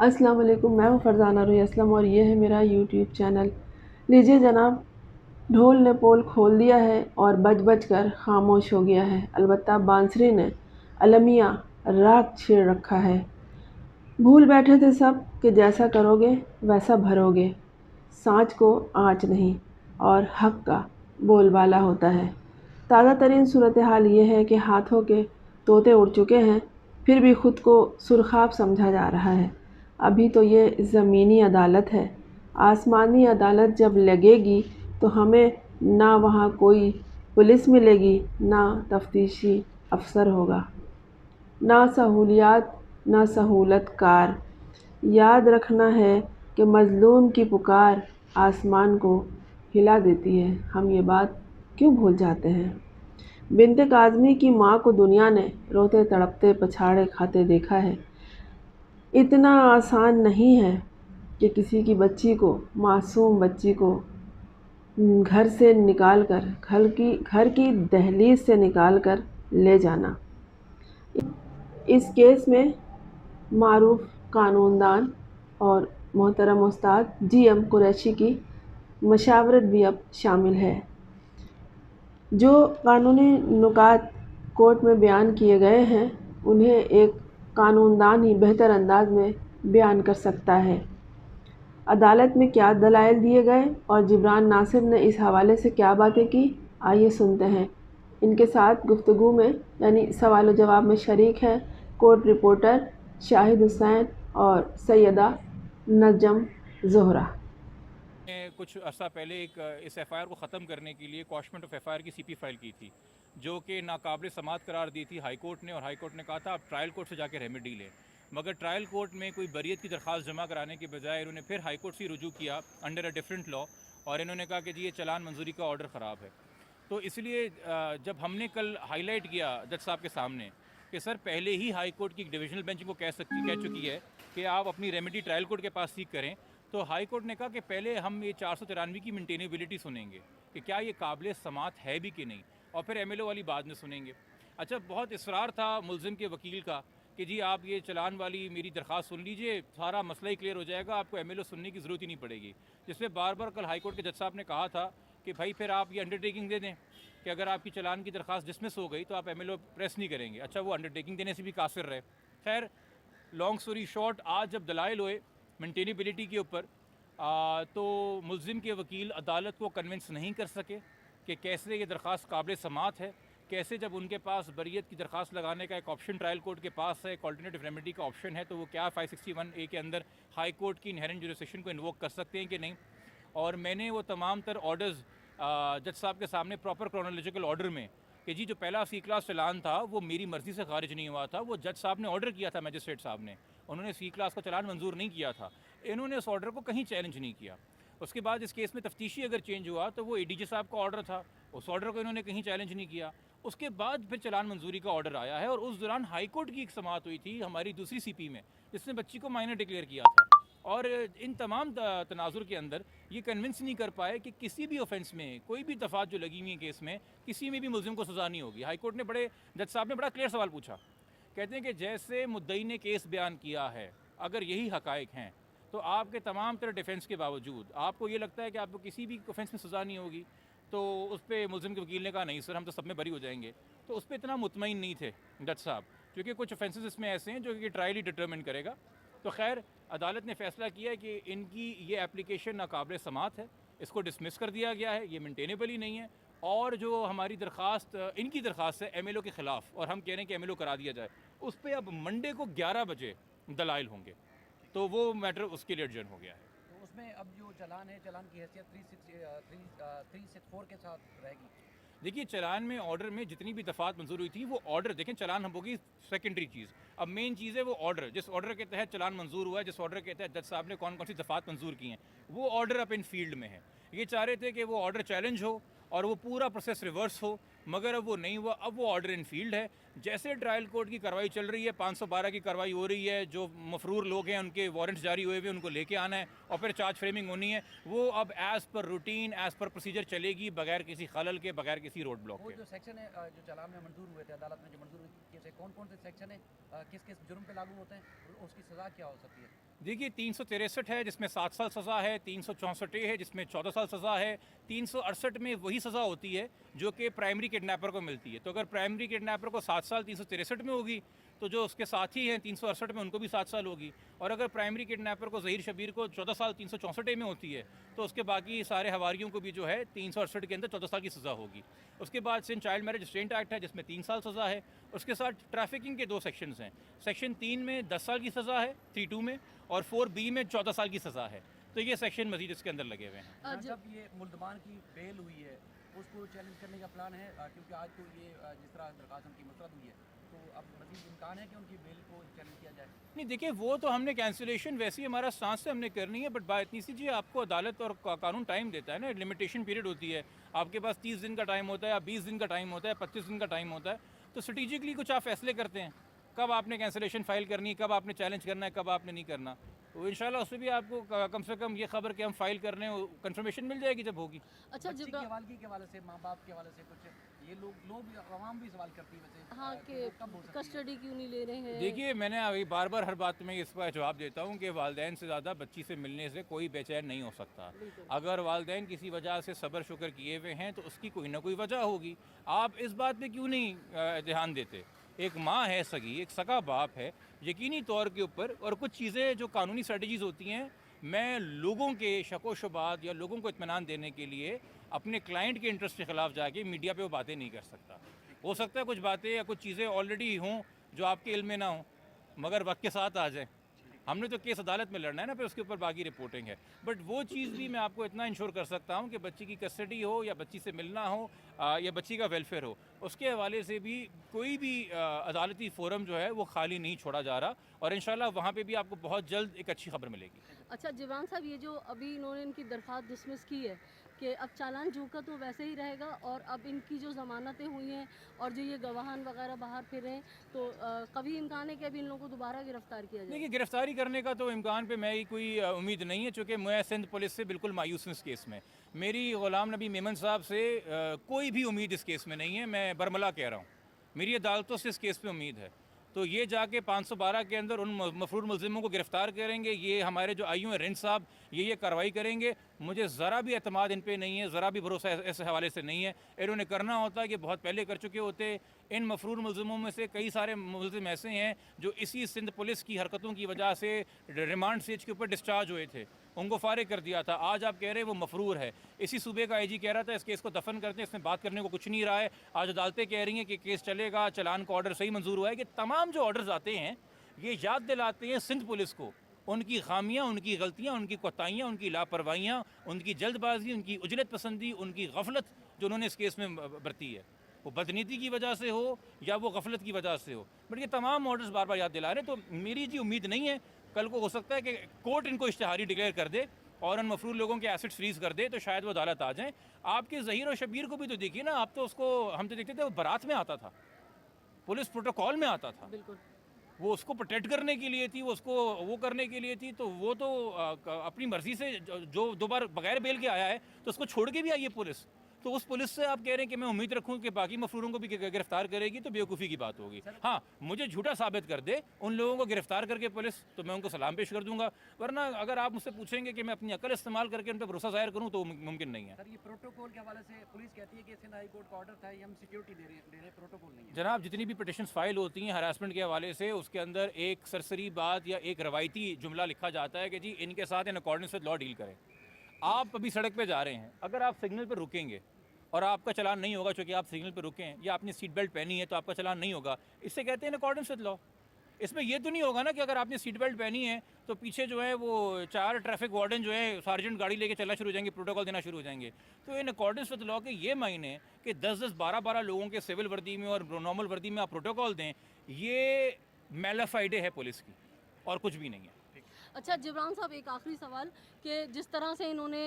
अस्सलाम वालेकुम। मैं हूँ फरजाना रुई असलम और ये है मेरा यूट्यूब चैनल। लीजिए जनाब, ढोल ने पोल खोल दिया है और बज बज कर खामोश हो गया है। अलबत्ता बांसुरी ने अलमिया राग छेड़ रखा है। भूल बैठे थे सब कि जैसा करोगे वैसा भरोगे। सांच को आँच नहीं और हक का बोलबाला होता है। ताज़ा तरीन सूरत हाल ये है कि हाथों के तोते उड़ चुके हैं, फिर भी खुद को सुरखाब समझा जा रहा है। अभी तो ये ज़मीनी अदालत है। आसमानी अदालत जब लगेगी तो हमें ना वहाँ कोई पुलिस मिलेगी, ना तफ्तीशी अफसर होगा, ना सहूलियात, ना सहूलत कार। याद रखना है कि मज़लूम की पुकार आसमान को हिला देती है। हम ये बात क्यों भूल जाते हैं? बिन्ते काज़मी की माँ को दुनिया ने रोते तड़पते पछाड़े खाते देखा है। इतना आसान नहीं है कि किसी की बच्ची को, मासूम बच्ची को घर से निकाल कर, घर की दहलीज से निकाल कर ले जाना। इस केस में मारूफ कानूनदान और मोहतरम उस्ताद GM कुरैशी की मशावरत भी अब शामिल है। जो कानूनी नुकात कोर्ट में बयान किए गए हैं, उन्हें एक कानूनदान ही बेहतर अंदाज में बयान कर सकता है। अदालत में क्या दलाइल दिए गए और जिब्रान नासिर ने इस हवाले से क्या बातें की, आइए सुनते हैं। इनके साथ गुफ्तगू में यानी सवाल जवाब में शरीक हैं कोर्ट रिपोर्टर शाहिद हुसैन और सैयदा नजम ज़ोहरा। ने कुछ अर्सा पहले इस एफआईआर को ख़त्म करने के लिए कॉशमेंट ऑफ एफआईआर की सीपी फाइल की थी, जो कि नाकाबिल समात करार दी थी हाई कोर्ट ने। और हाई कोर्ट ने कहा था आप ट्रायल कोर्ट से जाके रेमेडी लें, मगर ट्रायल कोर्ट में कोई बरीयत की दरख्वास्त जमा कराने के बजाय इन्होंने फिर हाई कोर्ट से रुजू किया अंडर अ डिफरेंट लॉ, और इन्होंने कहा कि जी ये चलान मंजूरी का ऑर्डर ख़राब है। तो इसलिए जब हमने कल हाईलाइट किया जज साहब के सामने कि सर पहले ही हाई कोर्ट की डिविजनल बेंच को कह चुकी है कि आप अपनी रेमेडी ट्रायल कोर्ट के पास सीख करें, तो हाई कोर्ट ने कहा कि पहले हम ये 493 की मेंटेनेबिलिटी सुनेंगे कि क्या ये काबिल समात है भी कि नहीं, और फिर एमएलओ वाली बाद में सुनेंगे। अच्छा, बहुत इसरार था मुलजिम के वकील का कि जी आप ये चलान वाली मेरी दरख्वास्त सुन लीजिए, सारा मसला ही क्लियर हो जाएगा, आपको एमएलओ सुनने की ज़रूरत ही नहीं पड़ेगी। जिसमें बार बार कल हाई कोर्ट के जज साहब ने कहा था कि भाई फिर आप ये अंडरटेकिंग दे दें कि अगर आपकी चलान की दरख्वास्त डिसमिस हो गई तो आप एमएलओ प्रेस नहीं करेंगे। अच्छा, वो अंडरटेकिंग देने से भी कासिर रहे। खैर, लॉन्ग स्टोरी शॉर्ट, आज जब दलाइल हुए मेंटेनेबिलिटी के ऊपर, तो मुलजिम के वकील अदालत को कन्विंस नहीं कर सके कि कैसे ये दरख्वास्त काबिल समात है, कैसे जब उनके पास बरीयत की दरख्वास्त लगाने का एक ऑप्शन ट्रायल कोर्ट के पास है, एक ऑल्टरनेटिव रेमेडी का ऑप्शन है, तो वो क्या 561A के अंदर हाई कोर्ट की इनहेरेंट जुरिसडिक्शन को इन्वोक कर सकते हैं कि नहीं। और मैंने वो तमाम तर ऑर्डर्स जज साहब के सामने प्रॉपर क्रोनोलॉजिकल ऑर्डर में कि जी जो पहला सी क्लास चलान था वो मेरी मर्ज़ी से खारिज नहीं हुआ था, वो जज साहब ने ऑर्डर किया था, मजिस्ट्रेट साहब ने, उन्होंने सी क्लास का चलान मंजूर नहीं किया था। इन्होंने उस ऑर्डर को कहीं चैलेंज नहीं किया। उसके बाद इस केस में तफ्तीशी अगर चेंज हुआ तो वो ADG साहब का ऑर्डर था, उस ऑर्डर को इन्होंने कहीं चैलेंज नहीं किया। उसके बाद फिर चलान मंजूरी का ऑर्डर आया है, और उस दौरान हाई कोर्ट की एक समाअत हुई थी हमारी दूसरी CP में, जिसने बच्ची को माइनर डिक्लेयर किया था। और इन तमाम तनाजुर के अंदर ये कन्विंस नहीं कर पाए कि किसी भी ऑफेंस में, कोई भी दफात जो लगी हुई है केस में, किसी में भी मुलजिम को सज़ा नहीं होगी। हाई कोर्ट ने जज साहब ने बड़ा क्लियर सवाल पूछा। कहते हैं कि जैसे मुद्दई ने केस बयान किया है, अगर यही हकायक हैं, तो आपके तमाम तरह डिफेंस के बावजूद आपको ये लगता है कि आपको किसी भी ऑफेंस में सज़ा नहीं होगी। तो उस पर मुलजिम के वकील ने कहा नहीं सर, हम तो सब में बरी हो जाएंगे। तो उस पर इतना मुतमईन नहीं थे जज साहब, क्योंकि कुछ ऑफेंसेस इसमें ऐसे हैं जो कि ट्रायल ही डिटरमिन करेगा। तो खैर, अदालत ने फैसला किया कि इनकी ये एप्लीकेशन नाकाबिल समात है, इसको डिसमिस कर दिया गया है, ये मेंटेनेबल ही नहीं है। और जो हमारी दरख्वास्त, इनकी दरख्वास्त है एमएलओ के ख़िलाफ़, और हम कह रहे हैं कि एमएलओ करा दिया जाए, उस पर अब मंडे को 11 बजे दलाइल होंगे, तो वो मैटर उसके लिए अर्जेंट हो गया है। तो उसमें अब जो चलान है, चलान की हैसियत 364 के साथ रहेगी। देखिए, चलान में ऑर्डर में जितनी भी दफ़ात मंजूर हुई थी, वो ऑर्डर देखें, चलान हम होगी सेकेंडरी चीज़। अब मेन चीज़ है वो ऑर्डर, जिस ऑर्डर के तहत चलान मंजूर हुआ है, जिस ऑर्डर के तहत जज साहब ने कौन कौन सी दफ़ात मंजूर की हैं, वो ऑर्डर अब इन फील्ड में है। ये चाह रहे थे कि वो ऑर्डर चैलेंज हो और वो पूरा प्रोसेस रिवर्स हो, मगर अब वो नहीं हुआ। अब वो ऑर्डर इन फील्ड है। जैसे ट्रायल कोर्ट की कार्रवाई चल रही है, 512 की कार्रवाई हो रही है, जो मफरूर लोग हैं उनके वारंट्स जारी हुए हुए उनको लेके आना है और फिर चार्ज फ्रेमिंग होनी है। वो अब as per routine, as per procedure चलेगी, बगैर किसी खलल के, बगैर किसी रोड ब्लॉक वो के। जो सेक्शन है जो चालान में मंजूर हुए थे, अदालत में जो मंजूर किए थे, कौन कौन से सेक्शन है, किस किस जुर्म पे लागू होते हैं और उसकी सज़ा क्या हो सकती है? देखिए 363 है जिसमें 7 साल सज़ा है, 364 है जिसमें 14 साल सज़ा है, 368 में वही सज़ा होती है जो कि प्राइमरी किडनैपर को मिलती है। तो अगर प्राइमरी किडनैपर को 7 साल 363 में होगी तो जो उसके साथी हैं 368 में उनको भी 7 साल होगी, और अगर प्राइमरी किडनैपर को ज़हीर शबीर को 14 साल 364 में होती है तो उसके बाकी सारे हवारियों को भी जो है 368 के अंदर 14 साल की सज़ा होगी। उसके बाद Sindh child marriage restraint act है जिसमें 3 साल सज़ा है। उसके साथ ट्रैफिकिंग के 2 सेक्शंस हैं। सेक्शन 3 में 10 साल की सज़ा है 32 में, और 4B में 14 साल की सज़ा है। तो ये सेक्शन मजीद इसके अंदर लगे हुए हैं। जब ये मुल्ज़मान की बेल हुई है उसको चैलेंज करने का प्लान है, क्योंकि आज तो ये जिस तरह दरख्वास्त उनकी मुस्तरद हुई है, तो अब मज़ीद इम्कान है कि उनकी बेल को चैलेंज किया जाए? नहीं देखिए, वो तो हमने कैंसिलेशन वैसे ही हमारा सांस से हमने करनी है, बट बात इतनी सी जी, आपको अदालत और कानून टाइम देता है ना, लिमिटेशन पीरियड होती है। आपके पास 30 दिन का टाइम होता है, या 20 दिन का टाइम होता है, 25 दिन का टाइम होता है। तो स्ट्रेटिजिकली कुछ आप फैसले करते हैं कब आपने कैंसिलेशन फाइल करनी है, कब आपने चैलेंज करना है, कब आपने नहीं करना। तो इंशाल्लाह उसमें भी आपको कम से कम ये खबर कि हम फाइल कर रहे हैं कंफर्मेशन मिल जाएगी जब होगी। अच्छा बच्चे की हवालगी के हवाले से, माँ बाप के हवाले से कुछ ये लोग आवाम भी सवाल करती है वैसे, हाँ कि कि वो कब हो सकती है? कस्टडी क्यों नहीं ले रहे हैं? देखिए, मैंने अभी बार बार हर बात में इस पर जवाब देता हूँ कि वालदैन से ज़्यादा बच्ची से मिलने से कोई बेचैन नहीं हो सकता। अगर वालदैन किसी वजह से सब्र शुक्र किए हुए हैं तो उसकी कोई ना कोई वजह होगी। आप इस बात पे क्यों नहीं ध्यान देते? एक माँ है सगी, एक सगा बाप है, यकीनी तौर के ऊपर, और कुछ चीज़ें जो कानूनी स्ट्रेटजीज़ होती हैं, मैं लोगों के शको शुबात या लोगों को इत्मीनान देने के लिए अपने क्लाइंट के इंटरेस्ट के ख़िलाफ़ जाके मीडिया पे वो बातें नहीं कर सकता। हो सकता है कुछ बातें या कुछ चीज़ें ऑलरेडी हों जो आपके इल्म में ना हों, मगर वक्त के साथ आ जाएं। हमने तो केस अदालत में लड़ना है ना, फिर उसके ऊपर बाकी रिपोर्टिंग है। बट वो चीज़ भी मैं आपको इतना इंश्योर कर सकता हूँ कि बच्ची की कस्टडी हो या बच्ची से मिलना हो या बच्ची का वेलफेयर हो, उसके हवाले से भी कोई भी अदालती फोरम जो है वो खाली नहीं छोड़ा जा रहा, और इंशाल्लाह वहाँ पे भी आपको बहुत जल्द एक अच्छी खबर मिलेगी। अच्छा जिब्रान साहब, ये जो अभी इन्होंने इनकी दरख्वास्त डिसमिस की है कि अब चालान जो का तो वैसे ही रहेगा, और अब इनकी जो ज़मानतें हुई हैं और जो ये गवाहान वगैरह बाहर फिर हैं, तो कभी इम्कान है कि अभी इन लोगों को दोबारा गिरफ्तार किया जाए? देखिए, गिरफ्तारी करने का तो इम्कान पे मैं ही कोई उम्मीद नहीं है, चूँकि मैं सिंध पुलिस से बिल्कुल मायूस हूँ इस केस में। मेरी ग़ुलाम नबी मेमन साहब से कोई भी उम्मीद इस केस में नहीं है, मैं बरमला कह रहा हूँ। मेरी अदालतों से इस केस पे उम्मीद है। तो ये जाके 512 के अंदर उन मफरूर मुल्ज़िमों को गिरफ़्तार करेंगे, ये हमारे जो आईयू हैं रिंद साहब, ये कार्रवाई करेंगे। मुझे ज़रा भी एतमाद इन पे नहीं है, ज़रा भी भरोसा इस हवाले से नहीं है। इन्होंने करना होता है कि बहुत पहले कर चुके होते। इन मफरूर मुल्ज़िमों में से कई सारे मुल्ज़िम ऐसे हैं जो इसी सिंध पुलिस की हरकतों की वजह से रिमांड स्टेज के ऊपर डिस्चार्ज हुए थे, उनको फारिग कर दिया था। आज आप कह रहे हैं वो मफरूर है। इसी सूबे का IG कह रहा था इस केस को दफन करते हैं, इसमें बात करने को कुछ नहीं रहा है। आज अदालतें कह रही हैं कि केस चलेगा, चलान का ऑर्डर सही मंजूर हुआ है। कि तमाम जो ऑर्डर्स आते हैं ये याद दिलाते हैं सिंध पुलिस को उनकी खामियां, उनकी गलतियां, उनकी कोताहियां, उनकी लापरवाहियां, उनकी जल्दबाजी, उनकी उजलत पसंदी, उनकी गफलत जो उन्होंने इस केस में बरती है, वो बदनीति की वजह से हो या वो गफलत की वजह से हो। बट ये तमाम ऑर्डर्स बार बार याद दिला रहे हैं। तो मेरी जी उम्मीद नहीं है, कल को हो सकता है कि कोर्ट इनको इश्तिहारी डिक्लेयर कर दे और उन मफरूर लोगों के एसेट्स फ्रीज कर दे, तो शायद वो अदालत आ जाएँ। आपके ज़हीर और शबीर को भी तो देखिए ना, आप तो उसको, हम तो देखते थे वो बारात में आता था, पुलिस प्रोटोकॉल में आता था, बिल्कुल। वो उसको प्रोटेक्ट करने के लिए थी, वो उसको वो करने के लिए थी। तो वो तो अपनी मर्जी से जो 2 बार बगैर बेल के आया है तो उसको छोड़ के भी आई है पुलिस। तो उस पुलिस से आप कह रहे हैं कि मैं उम्मीद रखूं कि बाकी मफरूरों को भी गिरफ्तार करेगी, तो बेवकूफ़ी की बात होगी। हाँ, मुझे झूठा साबित कर दे उन लोगों को गिरफ्तार करके पुलिस, तो मैं उनको सलाम पेश कर दूंगा। वरना अगर आप मुझसे पूछेंगे कि मैं अपनी अकल इस्तेमाल करके उन पर भरोसा जाहिर करूँ तो मुमकिन नहीं है। सर, ये प्रोटोकॉल के हवाले से पुलिस कहती है कि सिंध हाई कोर्ट का ऑर्डर था, ये हम सिक्योरिटी दे रहे हैं, प्रोटोकॉल नहीं है। जनाब, जितनी भी पिटिशंस फाइल होती हैं हरासमेंट के हवाले से, उसके अंदर एक सरसरी बात या एक रवायती जुमला लिखा जाता है कि जी इनके साथ in accordance with law deal करें। आप अभी सड़क पे जा रहे हैं, अगर आप सिग्नल पर रुकेंगे और आपका चलान नहीं होगा चूँकि आप सिग्नल पर रुके हैं, या आपने सीट बेल्ट पहनी है तो आपका चलान नहीं होगा, इससे कहते हैं इन अकॉर्डेंस विद लॉ। इसमें ये तो नहीं होगा ना कि अगर आपने सीट बेल्ट पहनी है तो पीछे जो है वो 4 ट्रैफिक वार्डन जो है सार्जेंट गाड़ी लेके चलना शुरू हो जाएंगे, प्रोटोकॉल देना शुरू हो जाएंगे। तो इन अकॉर्डेंस विद लॉ के ये मायने कि 10-10, 12-12 लोगों के सिविल वर्दी में और नॉर्मल वर्दी में आप प्रोटोकॉल दें, ये मैलाफाइडे है पुलिस की और कुछ भी नहीं है। अच्छा जिब्रान साहब, एक आखिरी सवाल कि जिस तरह से इन्होंने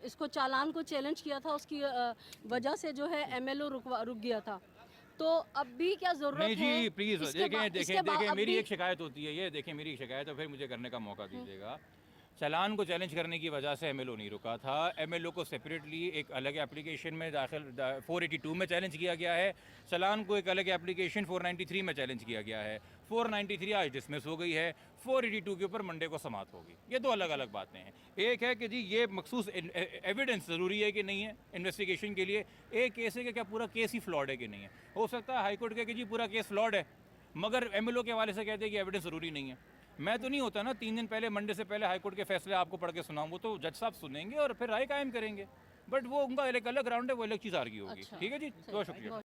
इसको चालान को चैलेंज किया था, उसकी वजह से जो है MLO रुक गया था, तो अब भी क्या ज़रूरत नहीं है? जी प्लीज़ इसके देखें बाद- इसके देखें बाद देखें अब मेरी भी- एक शिकायत होती है, ये देखें मेरी एक शिकायत है, फिर मुझे करने का मौका दीजिएगा। चालान को चैलेंज करने की वजह से एमएलओ नहीं रुका था। एमएलओ को सेपरेटली एक अलग एप्लीकेशन में दाखिल 482 में चैलेंज किया गया है। चालान को एक अलग एप्लीकेशन 493 में चैलेंज किया गया है। 493 आज डिसमिस हो गई है, 482 के ऊपर मंडे को समाप्त होगी। ये दो अलग अलग बातें हैं। एक है कि जी ये मखसूस एविडेंस ज़रूरी है कि नहीं है इन्वेस्टिगेशन के लिए। एक केस है कि क्या पूरा केस ही फ्लॉड है कि नहीं है। हो सकता है हाईकोर्ट कहे कि जी पूरा केस फ्लॉड है, मगर एमएलओ के हवाले से कहते हैं कि एविडेंस ज़रूरी नहीं है। मैं तो नहीं होता ना 3 दिन पहले मंडे से पहले हाईकोर्ट के फैसले आपको पढ़ के सुनाऊँ, वो तो जज साहब सुनेंगे और फिर राय कायम करेंगे। बट वो उनका एक अलग ग्राउंड है, वो अलग चीज़ आर्ग्यू होगी। अच्छा। ठीक है जी, बहुत शुक्रिया।